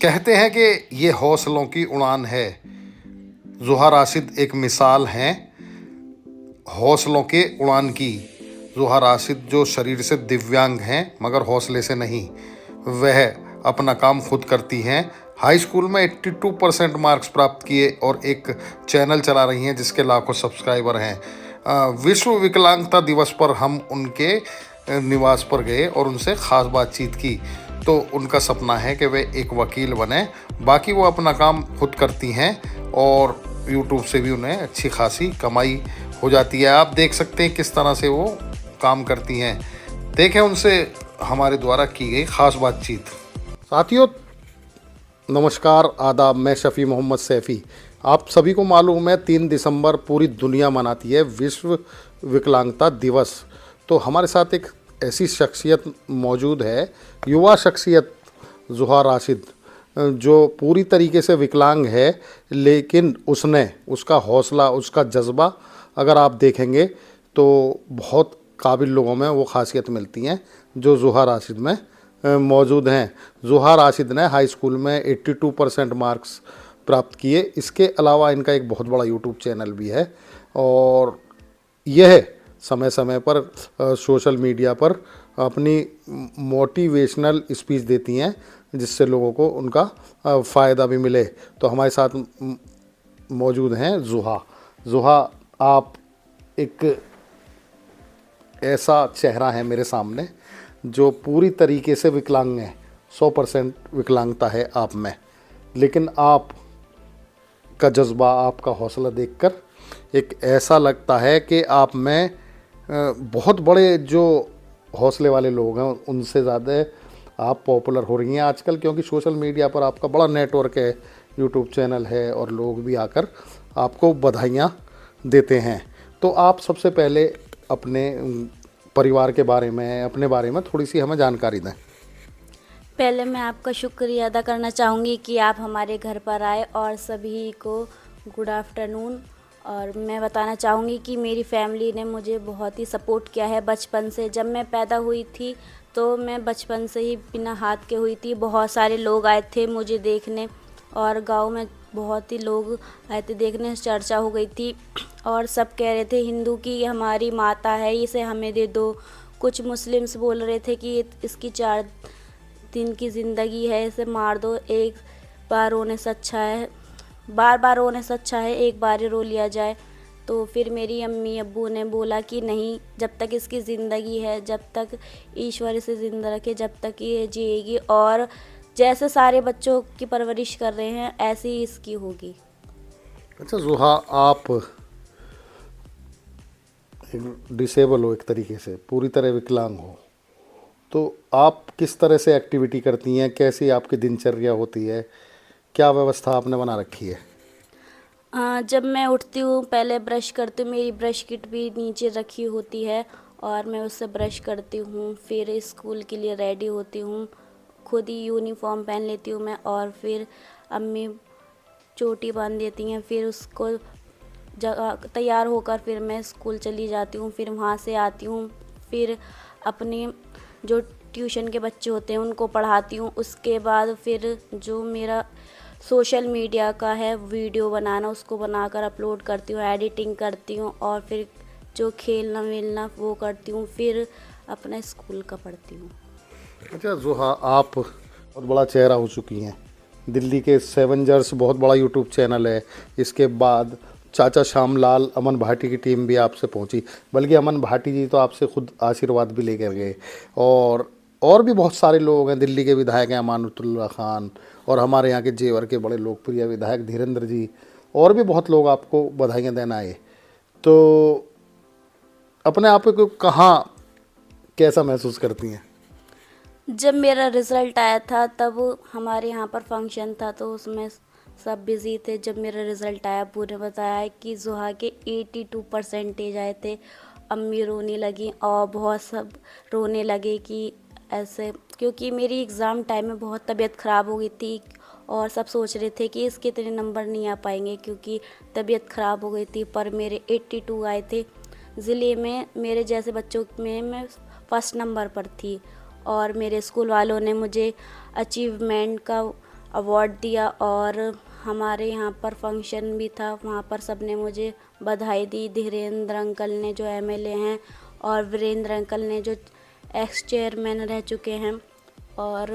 कहते हैं कि ये हौसलों की उड़ान है। ज़ुहा राशिद एक मिसाल हैं हौसलों के उड़ान की। ज़ुहा राशिद जो शरीर से दिव्यांग हैं मगर हौसले से नहीं, वह अपना काम खुद करती हैं। हाई स्कूल में 82% मार्क्स प्राप्त किए और एक चैनल चला रही हैं जिसके लाखों सब्सक्राइबर हैं। विश्व विकलांगता दिवस पर हम उनके निवास पर गए और उनसे ख़ास बातचीत की। तो उनका सपना है कि वे एक वकील बने। बाकी वो अपना काम खुद करती हैं और यूट्यूब से भी उन्हें अच्छी खासी कमाई हो जाती है। आप देख सकते हैं किस तरह से वो काम करती हैं। देखें उनसे हमारे द्वारा की गई ख़ास बातचीत। साथियों नमस्कार, आदाब। मैं शफ़ी मोहम्मद सैफ़ी। आप सभी को मालूम है 3 दिसंबर पूरी दुनिया मनाती है विश्व विकलांगता दिवस। तो हमारे साथ एक ऐसी शख्सियत मौजूद है, युवा शख्सियत ज़ुहा राशिद, जो पूरी तरीके से विकलांग है, लेकिन उसका हौसला, उसका जज्बा अगर आप देखेंगे तो बहुत काबिल लोगों में वो खासियत मिलती हैं जो ज़ुहा राशिद में मौजूद हैं। ज़ुहा राशिद ने हाई स्कूल में 82% मार्क्स प्राप्त किए। इसके अलावा इनका एक बहुत बड़ा यूट्यूब चैनल भी है और यह समय समय पर सोशल मीडिया पर अपनी मोटिवेशनल स्पीच देती हैं जिससे लोगों को उनका फ़ायदा भी मिले। तो हमारे साथ मौजूद हैं ज़ुहा। ज़ुहा, आप एक ऐसा चेहरा है मेरे सामने जो पूरी तरीके से विकलांग है। 100% विकलांगता है आप में, लेकिन आप का जज्बा, आपका हौसला देखकर एक ऐसा लगता है कि आप में बहुत बड़े जो हौसले वाले लोग हैं उनसे ज़्यादा आप पॉपुलर हो रही हैं आजकल, क्योंकि सोशल मीडिया पर आपका बड़ा नेटवर्क है, यूट्यूब चैनल है और लोग भी आकर आपको बधाइयाँ देते हैं। तो आप सबसे पहले अपने परिवार के बारे में, अपने बारे में थोड़ी सी हमें जानकारी दें। पहले मैं आपका शुक्रिया अदा करना चाहूँगी कि आप हमारे घर पर आए और सभी को गुड आफ्टरनून। और मैं बताना चाहूँगी कि मेरी फैमिली ने मुझे बहुत ही सपोर्ट किया है बचपन से। जब मैं पैदा हुई थी तो मैं बचपन से ही बिना हाथ के हुई थी। बहुत सारे लोग आए थे मुझे देखने और गांव में बहुत ही लोग आए थे देखने, चर्चा हो गई थी और सब कह रहे थे हिंदू की ये हमारी माता है, इसे हमें दे दो। कुछ मुस्लिम्स बोल रहे थे कि इसकी 4 दिन की ज़िंदगी है, इसे मार दो, एक बार रोने से अच्छा है, बार बार रोने से अच्छा है एक बार ही रो लिया जाए। तो फिर मेरी अम्मी अब्बू ने बोला कि नहीं, जब तक इसकी ज़िंदगी है, जब तक ईश्वर इसे ज़िंदा रखे, जब तक ये जिएगी और जैसे सारे बच्चों की परवरिश कर रहे हैं ऐसे ही इसकी होगी। अच्छा ज़ुहा, आप डिसेबल हो, एक तरीके से पूरी तरह विकलांग हो, तो आप किस तरह से एक्टिविटी करती हैं? कैसी आपकी दिनचर्या होती है? क्या व्यवस्था आपने बना रखी है? जब मैं उठती हूँ पहले ब्रश करती हूँ, मेरी ब्रश किट भी नीचे रखी होती है और मैं उससे ब्रश करती हूँ। फिर स्कूल के लिए रेडी होती हूँ, खुद ही यूनिफॉर्म पहन लेती हूँ मैं और फिर अम्मी चोटी बांध देती हैं। फिर उसको जगह तैयार होकर फिर मैं स्कूल चली जाती हूँ। फिर वहाँ से आती हूँ, फिर अपने जो ट्यूशन के बच्चे होते हैं उनको पढ़ाती हूँ। उसके बाद फिर जो मेरा सोशल मीडिया का है वीडियो बनाना, उसको बनाकर अपलोड करती हूँ, एडिटिंग करती हूँ और फिर जो खेलना वेलना वो करती हूँ। फिर अपना स्कूल का पढ़ती हूँ। अच्छा ज़ुहा, आप बहुत बड़ा चेहरा हो चुकी हैं। दिल्ली के सेवेंजर्स बहुत बड़ा यूट्यूब चैनल है। इसके बाद चाचा श्यामलाल, अमन भाटी की टीम भी आपसे पहुंची, बल्कि अमन भाटी जी तो आपसे खुद आशीर्वाद भी लेकर गए। और भी बहुत सारे लोग हैं। दिल्ली के विधायक हैं अमानतुल्लाह खान, और हमारे यहाँ के जेवर के बड़े लोकप्रिय विधायक धीरेन्द्र जी, और भी बहुत लोग आपको बधाइयाँ देना आए। तो अपने आप को कहाँ, कैसा महसूस करती हैं? जब मेरा रिज़ल्ट आया था तब हमारे यहाँ पर फंक्शन था तो उसमें सब बिज़ी थे। जब मेरा रिज़ल्ट आया अब्बू ने बताया कि ज़ुहा के 82% आए थे। अम्मी रोने लगी और बहुत सब रोने लगे कि ऐसे, क्योंकि मेरी एग्ज़ाम टाइम में बहुत तबीयत ख़राब हो गई थी और सब सोच रहे थे कि इसके इतने नंबर नहीं आ पाएंगे क्योंकि तबीयत ख़राब हो गई थी। पर मेरे 82 आए थे। ज़िले में मेरे जैसे बच्चों में मैं फर्स्ट नंबर पर थी और मेरे स्कूल वालों ने मुझे अचीवमेंट का अवार्ड दिया। और हमारे यहाँ पर फंक्शन भी था, वहाँ पर सबने मुझे बधाई दी। धीरेन्द्र अंकल ने जो एमएलए हैं और वीरेंद्र अंकल ने जो एक्स चेयरमैन रह चुके हैं, और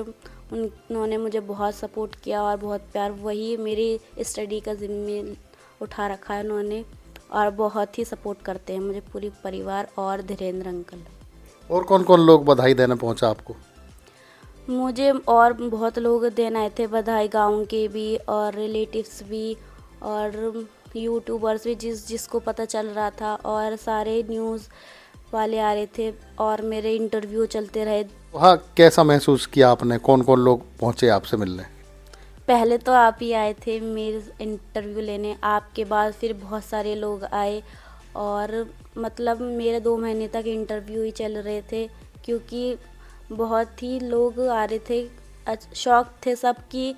उन्होंने मुझे बहुत सपोर्ट किया और बहुत प्यार, वही मेरी स्टडी का जिम्मे उठा रखा है उन्होंने, और बहुत ही सपोर्ट करते हैं मुझे पूरी परिवार और धीरेन्द्र अंकल। और कौन कौन लोग बधाई देने पहुंचा आपको? मुझे और बहुत लोग देने आए थे बधाई, गांव के भी और रिलेटिव्स भी और यूट्यूबर्स भी, जिसको पता चल रहा था, और सारे न्यूज़ वाले आ रहे थे और मेरे इंटरव्यू चलते रहे। वहाँ कैसा महसूस किया आपने? कौन कौन लोग पहुंचे आपसे मिलने? पहले तो आप ही आए थे मेरे इंटरव्यू लेने, आपके बाद फिर बहुत सारे लोग आए, और मतलब मेरे 2 महीने तक इंटरव्यू ही चल रहे थे, क्योंकि बहुत ही लोग आ रहे थे। शौक थे सब कि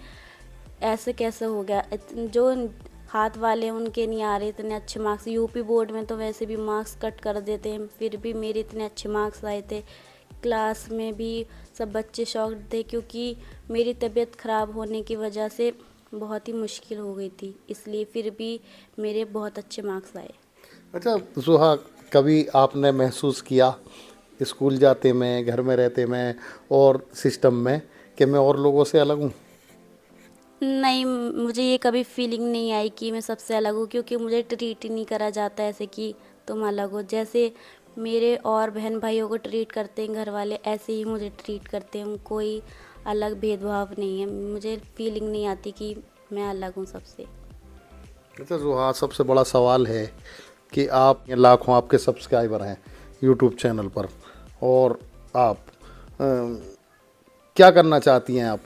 ऐसे कैसे हो गया, जो हाथ वाले हैं उनके नहीं आ रहे इतने अच्छे मार्क्स। यूपी बोर्ड में तो वैसे भी मार्क्स कट कर देते हैं, फिर भी मेरे इतने अच्छे मार्क्स आए थे। क्लास में भी सब बच्चे शॉक्ड थे, क्योंकि मेरी तबीयत ख़राब होने की वजह से बहुत ही मुश्किल हो गई थी, इसलिए फिर भी मेरे बहुत अच्छे मार्क्स आए। अच्छा सुहा, कभी आपने महसूस किया स्कूल जाते में, घर में रहते में और सिस्टम में कि मैं और लोगों से अलग हूँ? नहीं, मुझे ये कभी फीलिंग नहीं आई कि मैं सबसे अलग हूँ, क्योंकि मुझे ट्रीट ही नहीं करा जाता ऐसे कि तुम अलग हो। जैसे मेरे और बहन भाइयों को ट्रीट करते हैं घर वाले, ऐसे ही मुझे ट्रीट करते हैं। कोई अलग भेदभाव नहीं है, मुझे फीलिंग नहीं आती कि मैं अलग हूँ सबसे। अच्छा सुहा, सबसे बड़ा सवाल है कि आप लाखों आपके सब्सक्राइबर हैं यूट्यूब चैनल पर, और आप क्या करना चाहती हैं आप?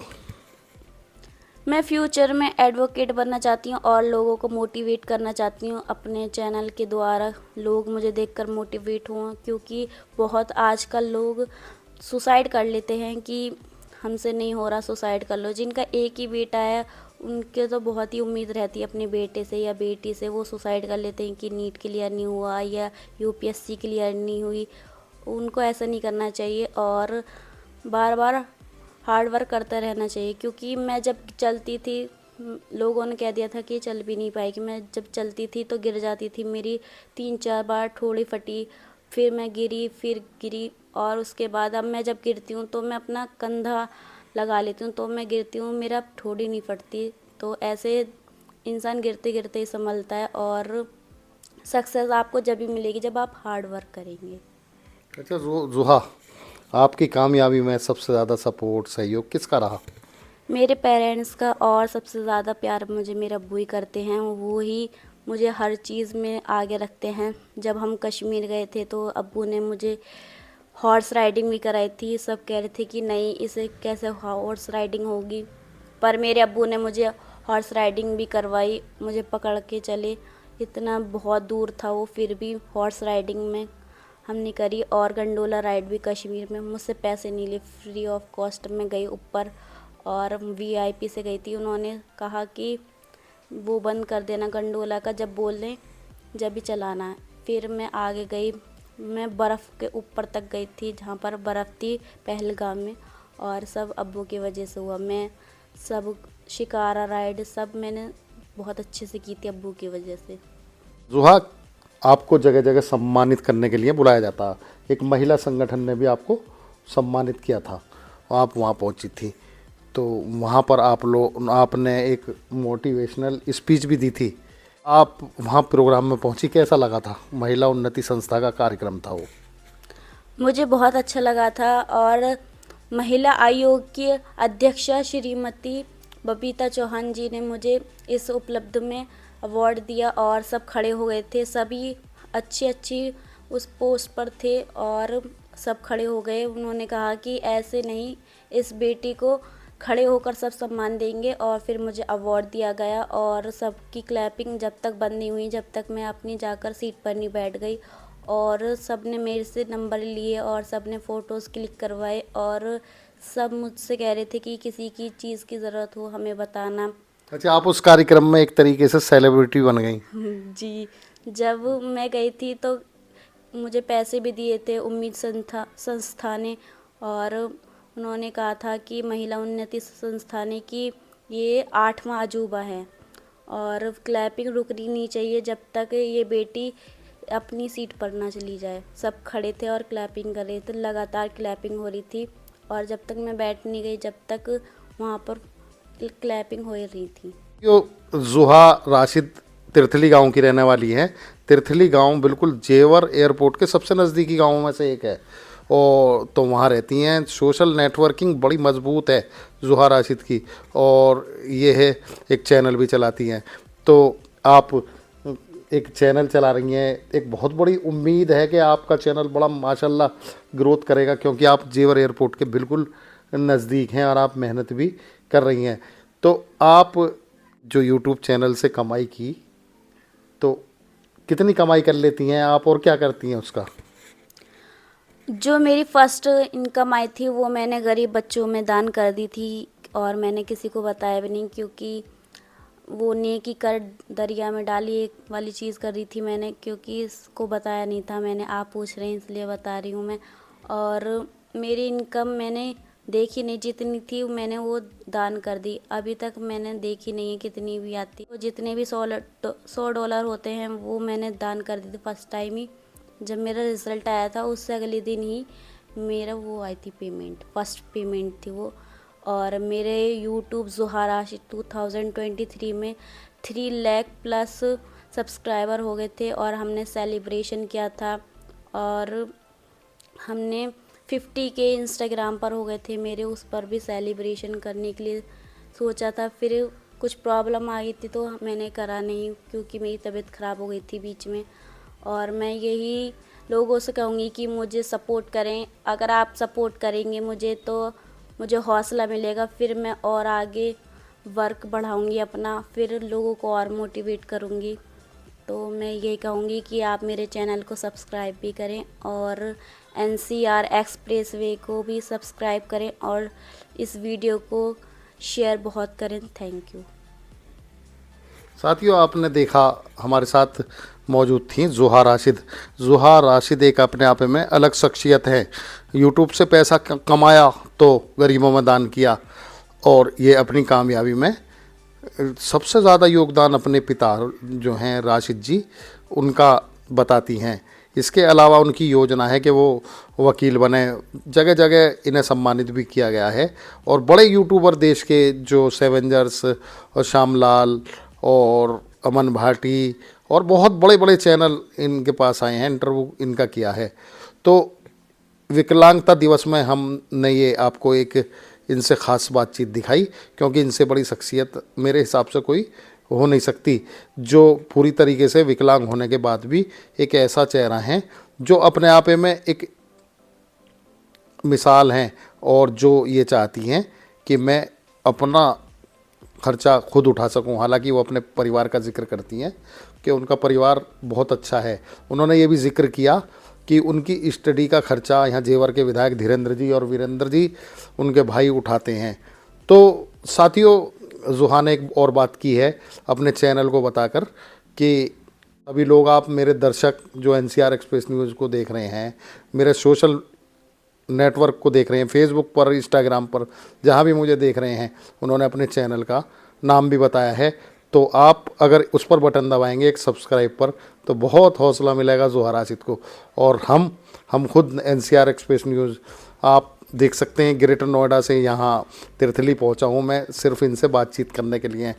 मैं फ्यूचर में एडवोकेट बनना चाहती हूँ और लोगों को मोटिवेट करना चाहती हूँ अपने चैनल के द्वारा। लोग मुझे देखकर मोटिवेट हों, क्योंकि बहुत आजकल लोग सुसाइड कर लेते हैं कि हमसे नहीं हो रहा, सुसाइड कर लो। जिनका एक ही बेटा है उनके तो बहुत ही उम्मीद रहती है अपने बेटे से या बेटी से, वो सुसाइड कर लेते हैं कि नीट क्लियर नहीं हुआ या यूपीएससी क्लियर नहीं हुई। उनको ऐसा नहीं करना चाहिए और बार बार हार्ड वर्क करता रहना चाहिए। क्योंकि मैं जब चलती थी, लोगों ने कह दिया था कि चल भी नहीं पाएगी। मैं जब चलती थी तो गिर जाती थी, मेरी 3-4 बार ठोड़ी फटी, फिर मैं गिरी, फिर गिरी, और उसके बाद अब मैं जब गिरती हूँ तो मैं अपना कंधा लगा लेती हूँ, तो मैं गिरती हूँ, मेरा ठोड़ी नहीं फटती। तो ऐसे इंसान गिरते गिरते ही संभलता है, और सक्सेस आपको जब भी मिलेगी जब आप हार्ड वर्क करेंगे। अच्छा जुहा, आपकी कामयाबी में सबसे ज़्यादा सपोर्ट, सहयोग किसका रहा? मेरे पेरेंट्स का, और सबसे ज़्यादा प्यार मुझे मेरे अब्बू ही करते हैं। वो ही मुझे हर चीज़ में आगे रखते हैं। जब हम कश्मीर गए थे तो अब्बू ने मुझे हॉर्स राइडिंग भी कराई थी। सब कह रहे थे कि नहीं, इसे कैसे हॉर्स राइडिंग होगी, पर मेरे अब्बू ने मुझे हॉर्स राइडिंग भी करवाई, मुझे पकड़ के चले। इतना बहुत दूर था वो, फिर भी हॉर्स राइडिंग में हमने करी। और गंडोला राइड भी कश्मीर में, मुझसे पैसे नहीं लिए, फ्री ऑफ कॉस्ट में गई ऊपर, और वीआईपी से गई थी। उन्होंने कहा कि वो बंद कर देना गंडोला का, जब बोल दें जब भी चलाना है। फिर मैं आगे गई, मैं बर्फ़ के ऊपर तक गई थी जहाँ पर बर्फ़ थी पहलगाम में, और सब अब्बू की वजह से हुआ। मैं सब शिकारा राइड सब मैंने बहुत अच्छे से की थी अब्बू की वजह से। जुहा, आपको जगह जगह सम्मानित करने के लिए बुलाया जाता है। एक महिला संगठन ने भी आपको सम्मानित किया था, आप वहाँ पहुँची थी, तो वहाँ पर आपने एक मोटिवेशनल स्पीच भी दी थी। आप वहाँ प्रोग्राम में पहुँची, कैसा लगा था? महिला उन्नति संस्था का कार्यक्रम था वो। मुझे बहुत अच्छा लगा था, और महिला आयोग की अध्यक्षा श्रीमती बबीता चौहान जी ने मुझे इस उपलब्ध में अवार्ड दिया, और सब खड़े हो गए थे। सभी अच्छी अच्छी उस पोस्ट पर थे और सब खड़े हो गए। उन्होंने कहा कि ऐसे नहीं, इस बेटी को खड़े होकर सब सम्मान देंगे, और फिर मुझे अवार्ड दिया गया। और सबकी क्लैपिंग जब तक बंद नहीं हुई, जब तक मैं अपनी जाकर सीट पर नहीं बैठ गई, और सब ने मेरे से नंबर लिए और सब ने फ़ोटोज़ क्लिक करवाए, और सब मुझसे कह रहे थे कि किसी की चीज़ की ज़रूरत हो हमें बताना। अच्छा, आप उस कार्यक्रम में एक तरीके से सेलिब्रिटी बन गई। जी, जब मैं गई थी तो मुझे पैसे भी दिए थे उम्मीद संस्था ने, और उन्होंने कहा था कि महिला उन्नति संस्था ने कि ये 8वां अजूबा है और क्लैपिंग रुकनी नहीं चाहिए जब तक ये बेटी अपनी सीट पर ना चली जाए। सब खड़े थे और क्लैपिंग कर रहे थे, लगातार क्लैपिंग हो रही थी और जब तक मैं बैठ नहीं गई जब तक वहाँ पर क्लैपिंग हो रही थी। जो जुहा राशिद तिरथली गांव की रहने वाली है। तिरथली गांव बिल्कुल जेवर एयरपोर्ट के सबसे नज़दीकी गांवों में से एक है और तो वहाँ रहती हैं। सोशल नेटवर्किंग बड़ी मजबूत है जुहा राशिद की और ये है एक चैनल भी चलाती हैं। तो आप एक चैनल चला रही हैं, एक बहुत बड़ी उम्मीद है कि आपका चैनल बड़ा माशाल्लाह ग्रोथ करेगा क्योंकि आप जेवर एयरपोर्ट के बिल्कुल नज़दीक हैं और आप मेहनत भी कर रही हैं। तो आप जो यूट्यूब चैनल से कमाई की तो कितनी कमाई कर लेती हैं आप और क्या करती हैं उसका? जो मेरी फर्स्ट इनकम आई थी वो मैंने गरीब बच्चों में दान कर दी थी और मैंने किसी को बताया भी नहीं क्योंकि वो नेकी कर दरिया में डाली एक वाली चीज़ कर रही थी मैंने, क्योंकि इसको बताया नहीं था मैंने। आप पूछ रहे हैं इसलिए बता रही हूँ मैं। और मेरी इनकम मैंने देखी नहीं, जितनी थी मैंने वो दान कर दी। अभी तक मैंने देखी नहीं है कितनी भी आती। वो जितने भी $100 होते हैं वो मैंने दान कर दी थी फर्स्ट टाइम ही। जब मेरा रिज़ल्ट आया था उससे अगले दिन ही मेरा वो आई थी पेमेंट, फर्स्ट पेमेंट थी वो। और मेरे यूट्यूब जुहा राशिद 2023 में 3 लाख प्लस सब्सक्राइबर हो गए थे और हमने सेलिब्रेशन किया था और हमने 50 के इंस्टाग्राम पर हो गए थे मेरे, उस पर भी सेलिब्रेशन करने के लिए सोचा था। फिर कुछ प्रॉब्लम आ गई थी तो मैंने करा नहीं क्योंकि मेरी तबीयत ख़राब हो गई थी बीच में। और मैं यही लोगों से कहूँगी कि मुझे सपोर्ट करें। अगर आप सपोर्ट करेंगे मुझे तो मुझे हौसला मिलेगा, फिर मैं और आगे वर्क बढ़ाऊँगी अपना, फिर लोगों को और मोटिवेट करूँगी। तो मैं यही कहूँगी कि आप मेरे चैनल को सब्सक्राइब भी करें और NCR एक्सप्रेसवे को भी सब्सक्राइब करें और इस वीडियो को शेयर बहुत करें। Thank you. साथियों, आपने देखा हमारे साथ मौजूद थी जुहा राशिद। जुहा राशिद एक अपने आप में अलग शख्सियत है। यूट्यूब से पैसा कमाया तो गरीबों में दान किया और ये अपनी कामयाबी में सबसे ज़्यादा योगदान अपने पिता जो हैं राशिद जी उनका बताती हैं। इसके अलावा उनकी योजना है कि वो वकील बने। जगह जगह इन्हें सम्मानित भी किया गया है और बड़े यूट्यूबर देश के जो सेवेंजर्स और श्यामलाल और अमन भाटी और बहुत बड़े बड़े चैनल इनके पास आए हैं, इंटरव्यू इनका किया है। तो विकलांगता दिवस में हमने ये आपको एक इनसे ख़ास बातचीत दिखाई क्योंकि इनसे बड़ी शख्सियत मेरे हिसाब से कोई हो नहीं सकती, जो पूरी तरीके से विकलांग होने के बाद भी एक ऐसा चेहरा है जो अपने आप में एक मिसाल हैं और जो ये चाहती हैं कि मैं अपना खर्चा खुद उठा सकूं। हालांकि वो अपने परिवार का जिक्र करती हैं कि उनका परिवार बहुत अच्छा है। उन्होंने ये भी जिक्र किया कि उनकी स्टडी का खर्चा यहाँ जेवर के विधायक धीरेन्द्र जी और वीरेंद्र जी उनके भाई उठाते हैं। तो साथियों, जुहा ने एक और बात की है अपने चैनल को बताकर कि अभी लोग, आप मेरे दर्शक जो NCR एक्सप्रेस न्यूज़ को देख रहे हैं, मेरे सोशल नेटवर्क को देख रहे हैं, फेसबुक पर, इंस्टाग्राम पर, जहाँ भी मुझे देख रहे हैं, उन्होंने अपने चैनल का नाम भी बताया है। तो आप अगर उस पर बटन दबाएंगे एक सब्सक्राइब पर तो बहुत हौसला मिलेगा जुहा राशिद को। और हम खुद NCR एक्सप्रेस न्यूज़, आप देख सकते हैं ग्रेटर नोएडा से यहाँ तिरथली पहुँचा हूँ मैं सिर्फ इनसे बातचीत करने के लिए।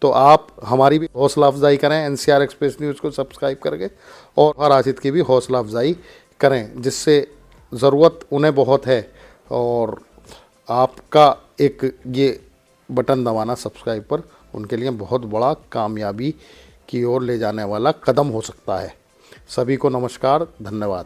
तो आप हमारी भी हौसला अफजाई करें NCR एक्सप्रेस न्यूज़ को सब्सक्राइब करके और जुहा राशिद की भी हौसला अफजाई करें, जिससे ज़रूरत उन्हें बहुत है। और आपका एक ये बटन दबाना सब्सक्राइब पर उनके लिए बहुत बड़ा कामयाबी की ओर ले जाने वाला कदम हो सकता है। सभी को नमस्कार, धन्यवाद।